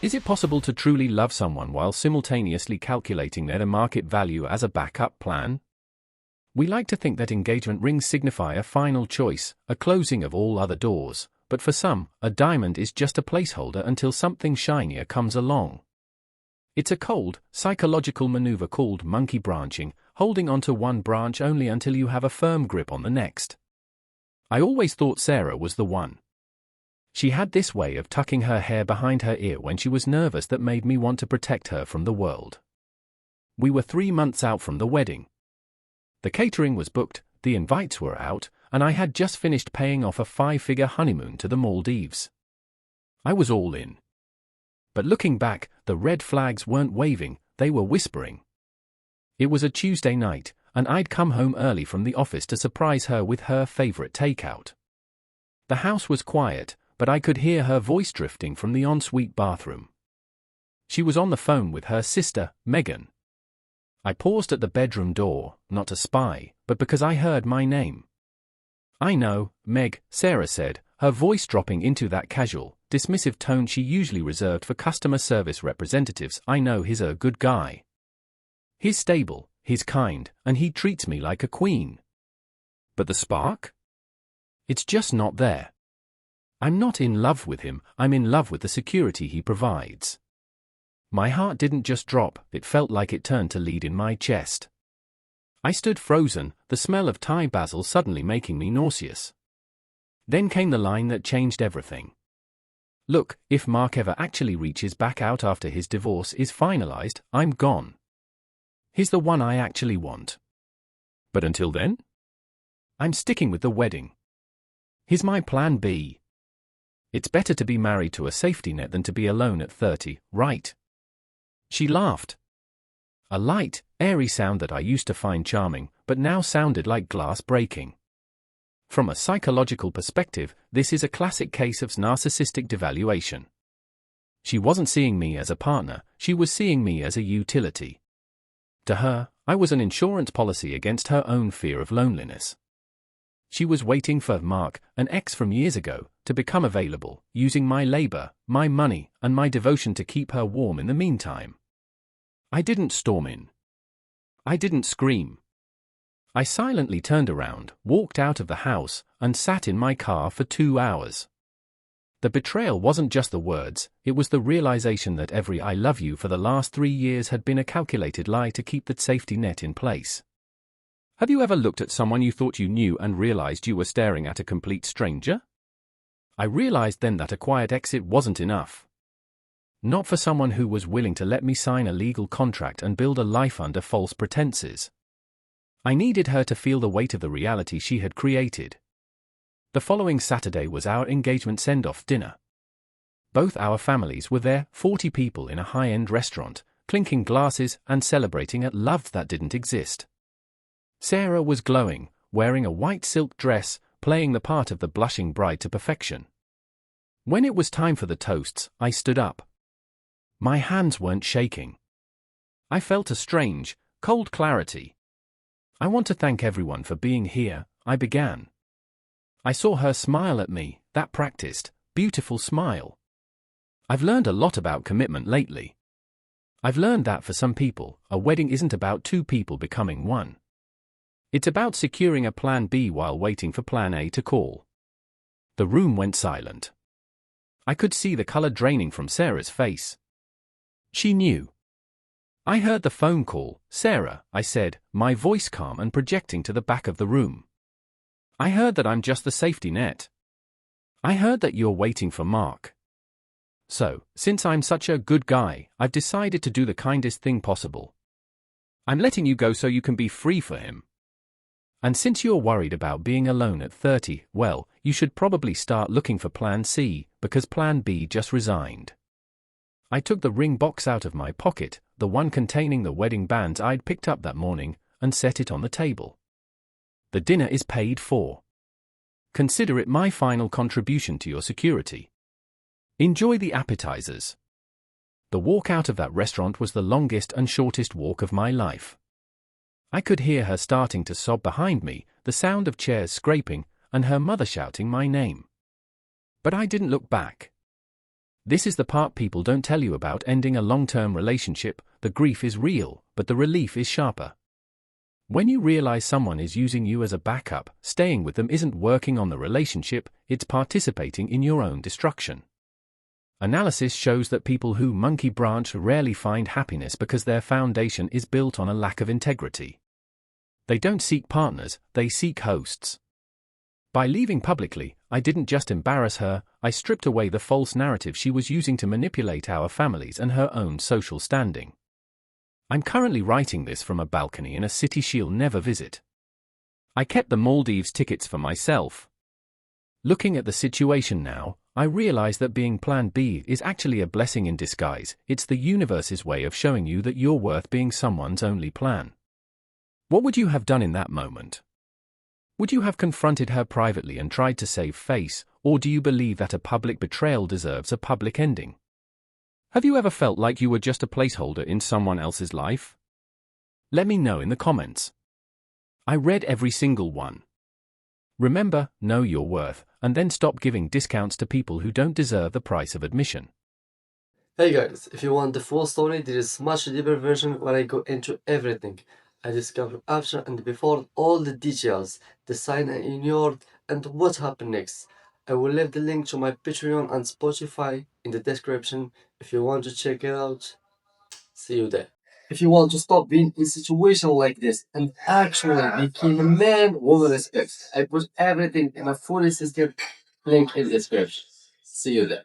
Is it possible to truly love someone while simultaneously calculating their market value as a backup plan? We like to think that engagement rings signify a final choice, a closing of all other doors, but for some, a diamond is just a placeholder until something shinier comes along. It's a cold, psychological maneuver called monkey branching, holding onto one branch only until you have a firm grip on the next. I always thought Sarah was the one. She had this way of tucking her hair behind her ear when she was nervous that made me want to protect her from the world. We were 3 months out from the wedding. The catering was booked, the invites were out, and I had just finished paying off a 5-figure honeymoon to the Maldives. I was all in. But looking back, the red flags weren't waving, they were whispering. It was a Tuesday night, and I'd come home early from the office to surprise her with her favorite takeout. The house was quiet, but I could hear her voice drifting from the ensuite bathroom. She was on the phone with her sister, Megan. I paused at the bedroom door, not to spy, but because I heard my name. "I know, Meg," Sarah said, her voice dropping into that casual, dismissive tone she usually reserved for customer service representatives. "I know he's a good guy. He's stable, he's kind, and he treats me like a queen. But the spark? It's just not there. I'm not in love with him, I'm in love with the security he provides." My heart didn't just drop, it felt like it turned to lead in my chest. I stood frozen, the smell of Thai basil suddenly making me nauseous. Then came the line that changed everything. "Look, if Mark ever actually reaches back out after his divorce is finalized, I'm gone. He's the one I actually want. But until then? I'm sticking with the wedding. He's my plan B. It's better to be married to a safety net than to be alone at 30, right?" She laughed. A light, airy sound that I used to find charming, but now sounded like glass breaking. From a psychological perspective, this is a classic case of narcissistic devaluation. She wasn't seeing me as a partner, she was seeing me as a utility. To her, I was an insurance policy against her own fear of loneliness. She was waiting for Mark, an ex from years ago, to become available, using my labor, my money, and my devotion to keep her warm in the meantime. I didn't storm in. I didn't scream. I silently turned around, walked out of the house, and sat in my car for 2 hours. The betrayal wasn't just the words, it was the realization that every "I love you" for the last 3 years had been a calculated lie to keep that safety net in place. Have you ever looked at someone you thought you knew and realized you were staring at a complete stranger? I realized then that a quiet exit wasn't enough. Not for someone who was willing to let me sign a legal contract and build a life under false pretenses. I needed her to feel the weight of the reality she had created. The following Saturday was our engagement send-off dinner. Both our families were there, 40 people in a high-end restaurant, clinking glasses and celebrating a love that didn't exist. Sarah was glowing, wearing a white silk dress, playing the part of the blushing bride to perfection. When it was time for the toasts, I stood up. My hands weren't shaking. I felt a strange, cold clarity. "I want to thank everyone for being here," I began. I saw her smile at me, that practiced, beautiful smile. I've learned a lot about commitment lately. I've learned that for some people, a wedding isn't about 2 people becoming one. It's about securing a plan B while waiting for plan A to call. The room went silent. I could see the color draining from Sarah's face. She knew. "I heard the phone call, Sarah," I said, my voice calm and projecting to the back of the room. "I heard that I'm just the safety net. I heard that you're waiting for Mark. So, since I'm such a good guy, I've decided to do the kindest thing possible. I'm letting you go so you can be free for him. And since you're worried about being alone at 30, well, you should probably start looking for plan C, because plan B just resigned." I took the ring box out of my pocket, the one containing the wedding bands I'd picked up that morning, and set it on the table. "The dinner is paid for. Consider it my final contribution to your security. Enjoy the appetizers." The walk out of that restaurant was the longest and shortest walk of my life. I could hear her starting to sob behind me, the sound of chairs scraping, and her mother shouting my name. But I didn't look back. This is the part people don't tell you about ending a long-term relationship. The grief is real, but the relief is sharper. When you realize someone is using you as a backup, staying with them isn't working on the relationship, it's participating in your own destruction. Analysis shows that people who monkey branch rarely find happiness because their foundation is built on a lack of integrity. They don't seek partners, they seek hosts. By leaving publicly, I didn't just embarrass her, I stripped away the false narrative she was using to manipulate our families and her own social standing. I'm currently writing this from a balcony in a city she'll never visit. I kept the Maldives tickets for myself. Looking at the situation now, I realize that being Plan B is actually a blessing in disguise. It's the universe's way of showing you that you're worth being someone's only plan. What would you have done in that moment? Would you have confronted her privately and tried to save face, or do you believe that a public betrayal deserves a public ending? Have you ever felt like you were just a placeholder in someone else's life? Let me know in the comments. I read every single one. Remember, know your worth, and then stop giving discounts to people who don't deserve the price of admission. Hey guys, if you want the full story, there is much deeper version where I go into everything. I discover after and before all the details, the sign I ignored, and what happened next. I will leave the link to my Patreon and Spotify in the description if you want to check it out. See you there. If you want to stop being in a situation like this and actually become a man with respect, I put everything in a fully system link in the description. See you there.